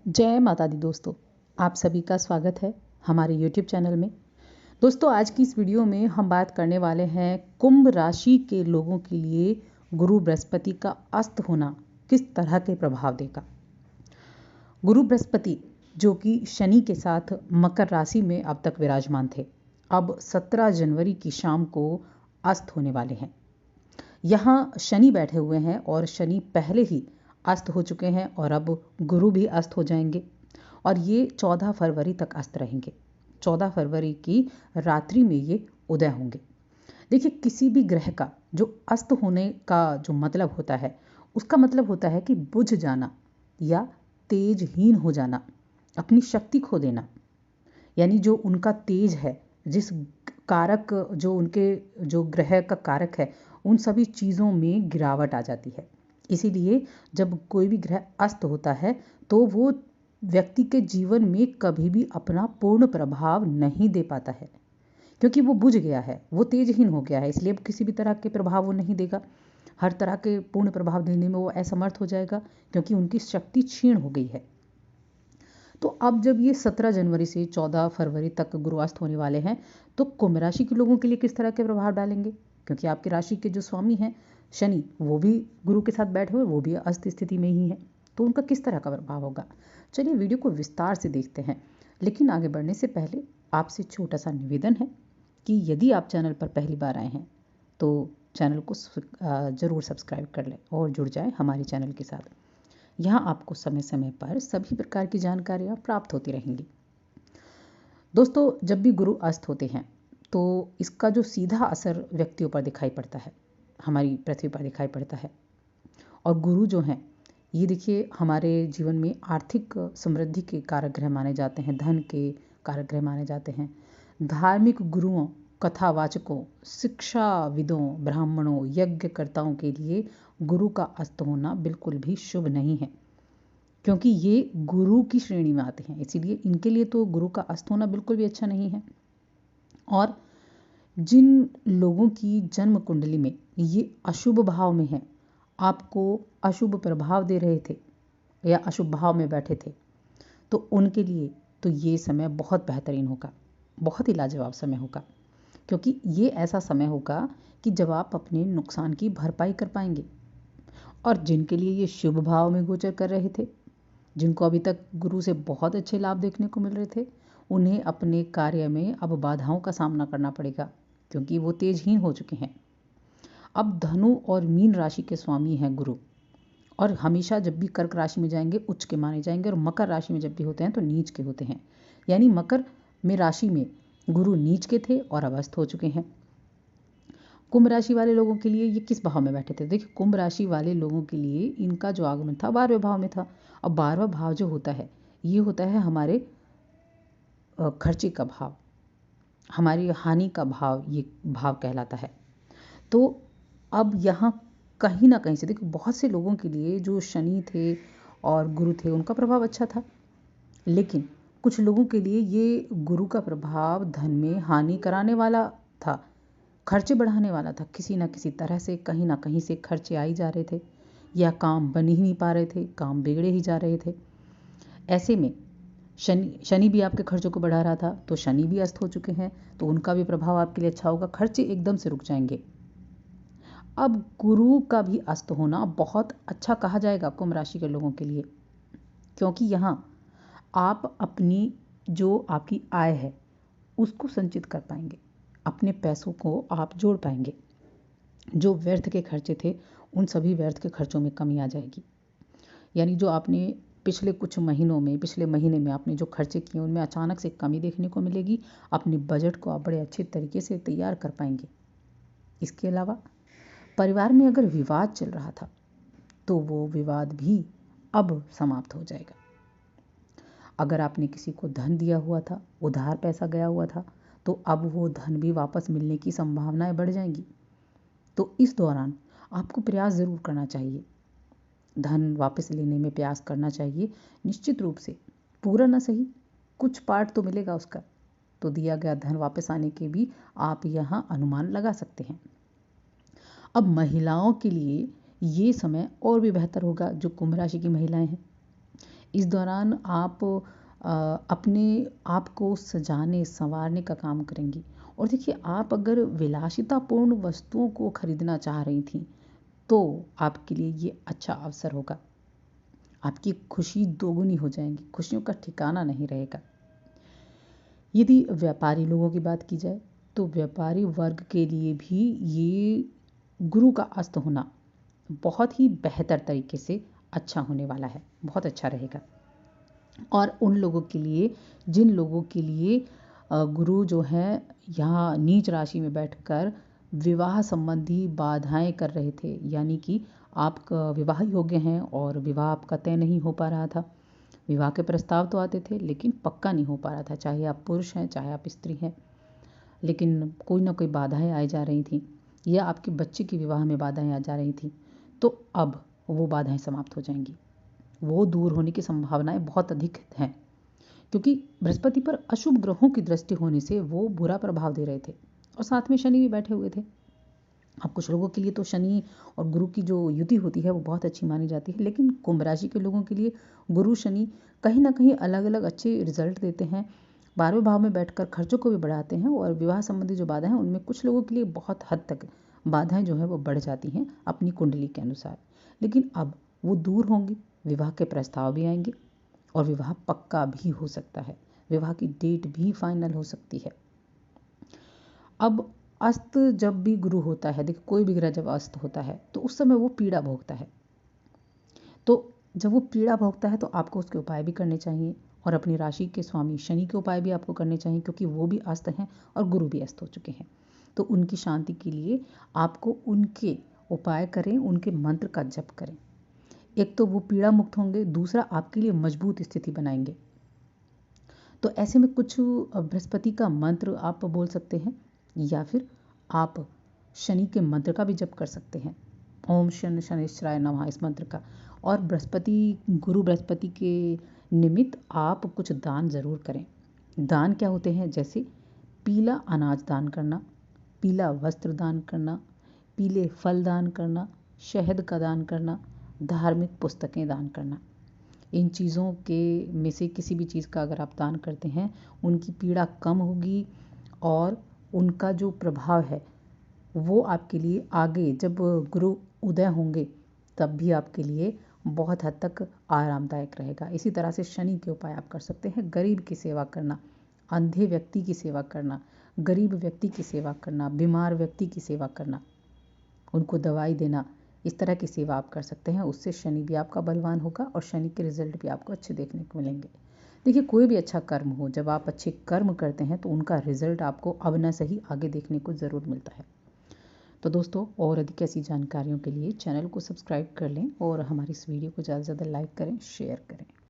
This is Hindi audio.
जय माता दी दोस्तों, आप सभी का स्वागत है हमारे YouTube चैनल में। दोस्तों, आज की इस वीडियो में हम बात करने वाले हैं कुंभ राशि के लोगों के लिए गुरु बृहस्पति का अस्त होना किस तरह के प्रभाव देगा। गुरु बृहस्पति जो कि शनि के साथ मकर राशि में अब तक विराजमान थे, अब 17 जनवरी की शाम को अस्त होने वाले हैं। यहाँ शनि बैठे हुए हैं और शनि पहले ही अस्त हो चुके हैं और अब गुरु भी अस्त हो जाएंगे और ये 14 फरवरी तक अस्त रहेंगे। 14 फरवरी की रात्रि में ये उदय होंगे। देखिए, किसी भी ग्रह का जो अस्त होने का जो मतलब होता है, उसका मतलब होता है कि बुझ जाना या तेजहीन हो जाना, अपनी शक्ति खो देना। यानी जो उनका तेज है, जिस कारक जो उनके जो ग्रह का कारक है, उन सभी चीज़ों में गिरावट आ जाती है। इसीलिए जब कोई भी ग्रह अस्त होता है तो वो व्यक्ति के जीवन में कभी भी अपना पूर्ण प्रभाव नहीं दे पाता है, क्योंकि वो बुझ गया है, वो तेजहीन हो गया है। इसलिए किसी भी तरह के प्रभाव वो नहीं देगा। हर तरह के पूर्ण प्रभाव देने में वो असमर्थ हो जाएगा, क्योंकि उनकी शक्ति क्षीण हो गई है। तो अब जब ये 17 जनवरी से 14 फरवरी तक गुरु अस्त होने वाले हैं, तो कुंभ राशि के लोगों के लिए किस तरह के प्रभाव डालेंगे, क्योंकि आपकी राशि के जो स्वामी हैं शनि, वो भी गुरु के साथ बैठे हुए, वो भी अस्त स्थिति में ही है। तो उनका किस तरह का प्रभाव होगा, चलिए वीडियो को विस्तार से देखते हैं। लेकिन आगे बढ़ने से पहले आपसे छोटा सा निवेदन है कि यदि आप चैनल पर पहली बार आए हैं तो चैनल को ज़रूर सब्सक्राइब कर लें और जुड़ जाएं हमारे चैनल के साथ। यहाँ आपको समय समय पर सभी प्रकार की जानकारियाँ प्राप्त होती रहेंगी। दोस्तों, जब भी गुरु अस्त होते हैं तो इसका जो सीधा असर व्यक्तियों पर दिखाई पड़ता है, हमारी पृथ्वी पर दिखाई पड़ता है। और गुरु जो हैं, ये देखिए हमारे जीवन में आर्थिक समृद्धि के कारक ग्रह माने जाते हैं, धन के कारक ग्रह माने जाते हैं। धार्मिक गुरुओं, कथावाचकों, शिक्षाविदों, ब्राह्मणों, यज्ञकर्ताओं के लिए गुरु का अस्त होना बिल्कुल भी शुभ नहीं है, क्योंकि ये गुरु की श्रेणी में आते हैं। इसीलिए इनके लिए तो गुरु का अस्त होना बिल्कुल भी अच्छा नहीं है। और जिन लोगों की जन्म कुंडली में ये अशुभ भाव में है, आपको अशुभ प्रभाव दे रहे थे या अशुभ भाव में बैठे थे, तो उनके लिए तो ये समय बहुत बेहतरीन होगा, बहुत ही लाजवाब समय होगा। क्योंकि ये ऐसा समय होगा कि जब आप अपने नुकसान की भरपाई कर पाएंगे। और जिनके लिए ये शुभ भाव में गोचर कर रहे थे, जिनको अभी तक गुरु से बहुत अच्छे लाभ देखने को मिल रहे थे, उन्हें अपने कार्य में अब बाधाओं का सामना करना पड़ेगा, क्योंकि वो तेजहीन हो चुके हैं। अब धनु और मीन राशि के स्वामी हैं गुरु, और हमेशा जब भी कर्क राशि में जाएंगे उच्च के माने जाएंगे, और मकर राशि में जब भी होते हैं तो नीच के होते हैं। यानी मकर में राशि में गुरु नीच के थे और अब अस्त हो चुके हैं। कुंभ राशि वाले लोगों के लिए ये किस भाव में बैठे थे? देखिए, कुंभ राशि वाले लोगों के लिए इनका जो आगमन था 12वें भाव में था। और 12वां भाव जो होता है, ये होता है हमारे खर्चे का भाव, हमारी हानि का भाव, ये भाव कहलाता है। तो अब यहाँ कहीं ना कहीं से देखो, बहुत से लोगों के लिए जो शनि थे और गुरु थे, उनका प्रभाव अच्छा था, लेकिन कुछ लोगों के लिए ये गुरु का प्रभाव धन में हानि कराने वाला था, खर्चे बढ़ाने वाला था। किसी ना किसी तरह से, कहीं ना कहीं से खर्चे आ ही जा रहे थे, या काम बन ही नहीं पा रहे थे, काम बिगड़े ही जा रहे थे। ऐसे में शनि भी आपके खर्चों को बढ़ा रहा था, तो शनि भी अस्त हो चुके हैं, तो उनका भी प्रभाव आपके लिए अच्छा होगा, खर्चे एकदम से रुक जाएंगे। अब गुरु का भी अस्त होना बहुत अच्छा कहा जाएगा कुंभ राशि के लोगों के लिए, क्योंकि यहाँ आप अपनी जो आपकी आय है उसको संचित कर पाएंगे, अपने पैसों को आप जोड़ पाएंगे। जो व्यर्थ के खर्चे थे, उन सभी व्यर्थ के खर्चों में कमी आ जाएगी। यानी जो आपने पिछले कुछ महीनों में, पिछले महीने में आपने जो खर्चे किए, उनमें अचानक से कमी देखने को मिलेगी। अपने बजट को आप बड़े अच्छे तरीके से तैयार कर पाएंगे। इसके अलावा परिवार में अगर विवाद चल रहा था, तो वो विवाद भी अब समाप्त हो जाएगा। अगर आपने किसी को धन दिया हुआ था, उधार पैसा गया हुआ था, तो अब वो धन भी वापस मिलने की संभावनाएं बढ़ जाएंगी। तो इस दौरान आपको प्रयास ज़रूर करना चाहिए, धन वापस लेने में प्रयास करना चाहिए। निश्चित रूप से पूरा ना सही, कुछ पार्ट तो मिलेगा उसका, तो दिया गया धन वापस आने के भी आप यहाँ अनुमान लगा सकते हैं। अब महिलाओं के लिए ये समय और भी बेहतर होगा, जो कुंभ राशि की महिलाएं हैं। इस दौरान आप अपने आप को सजाने संवारने का काम करेंगी। और देखिए, आप अगर विलासितापूर्ण वस्तुओं को खरीदना चाह रही थी तो आपके लिए ये अच्छा अवसर होगा। आपकी खुशी दोगुनी हो जाएगी, खुशियों का ठिकाना नहीं रहेगा। यदि व्यापारी लोगों की बात की जाए तो व्यापारी वर्ग के लिए भी ये गुरु का अस्त होना बहुत ही बेहतर तरीके से अच्छा होने वाला है, बहुत अच्छा रहेगा। और उन लोगों के लिए जिन लोगों के लिए गुरु जो है यहाँ नीच राशि में बैठकर विवाह संबंधी बाधाएं कर रहे थे, यानी कि आप विवाह योग्य हैं और विवाह आपका तय नहीं हो पा रहा था। विवाह के प्रस्ताव तो आते थे लेकिन पक्का नहीं हो पा रहा था, चाहे आप पुरुष हैं चाहे आप स्त्री हैं, लेकिन कोई ना कोई बाधाएं आई जा रही थी, या आपके बच्चे के विवाह में बाधाएं आ जा रही थी। तो अब वो बाधाएं समाप्त हो जाएंगी, वो दूर होने की संभावनाएं बहुत अधिक हैं, क्योंकि बृहस्पति पर अशुभ ग्रहों की दृष्टि होने से वो बुरा प्रभाव दे रहे थे और साथ में शनि भी बैठे हुए थे। अब कुछ लोगों के लिए तो शनि और गुरु की जो युति होती है वो बहुत अच्छी मानी जाती है, लेकिन कुंभ राशि के लोगों के लिए गुरु शनि कहीं ना कहीं अलग अलग अच्छे रिजल्ट देते हैं। 12वें भाव में बैठकर खर्चों को भी बढ़ाते हैं और विवाह संबंधी जो बाधाएं हैं उनमें कुछ लोगों के लिए बहुत हद तक बाधाएं जो है वो बढ़ जाती हैं अपनी कुंडली के अनुसार। लेकिन अब वो दूर होंगी, विवाह के प्रस्ताव भी आएंगे और विवाह पक्का भी हो सकता है, विवाह की डेट भी फाइनल हो सकती है। अब अस्त जब भी गुरु होता है, देखिए कोई भी ग्रह जब अस्त होता है तो उस समय वो पीड़ा भोगता है। तो जब वो पीड़ा भोगता है तो आपको उसके उपाय भी करने चाहिए और अपनी राशि के स्वामी शनि के उपाय भी आपको करने चाहिए, क्योंकि वो भी अस्त हैं और गुरु भी अस्त हो चुके हैं। तो उनकी शांति के लिए आपको उनके उपाय करें, उनके मंत्र का जप करें। एक तो वो पीड़ा मुक्त होंगे, दूसरा आपके लिए मजबूत स्थिति बनाएंगे। तो ऐसे में कुछ बृहस्पति का मंत्र आप बोल सकते हैं, या फिर आप शनि के मंत्र का भी जप कर सकते हैं, ओम शनि शनिश्चराय नमः इस मंत्र का। और गुरु बृहस्पति के निमित्त आप कुछ दान जरूर करें। दान क्या होते हैं, जैसे पीला अनाज दान करना, पीला वस्त्र दान करना, पीले फल दान करना, शहद का दान करना, धार्मिक पुस्तकें दान करना। इन चीज़ों के में से किसी भी चीज़ का अगर आप दान करते हैं, उनकी पीड़ा कम होगी और उनका जो प्रभाव है वो आपके लिए आगे जब गुरु उदय होंगे तब भी आपके लिए बहुत हद तक आरामदायक रहेगा। इसी तरह से शनि के उपाय आप कर सकते हैं, गरीब की सेवा करना, अंधे व्यक्ति की सेवा करना, गरीब व्यक्ति की सेवा करना, बीमार व्यक्ति की सेवा करना, उनको दवाई देना, इस तरह की सेवा आप कर सकते हैं। उससे शनि भी आपका बलवान होगा और शनि के रिजल्ट भी आपको अच्छे देखने को मिलेंगे। देखिए, कोई भी अच्छा कर्म हो, जब आप अच्छे कर्म करते हैं तो उनका रिजल्ट आपको अब न सही आगे देखने को ज़रूर मिलता है। तो दोस्तों, और अधिक ऐसी जानकारियों के लिए चैनल को सब्सक्राइब कर लें और हमारी इस वीडियो को ज़्यादा से ज़्यादा लाइक करें, शेयर करें।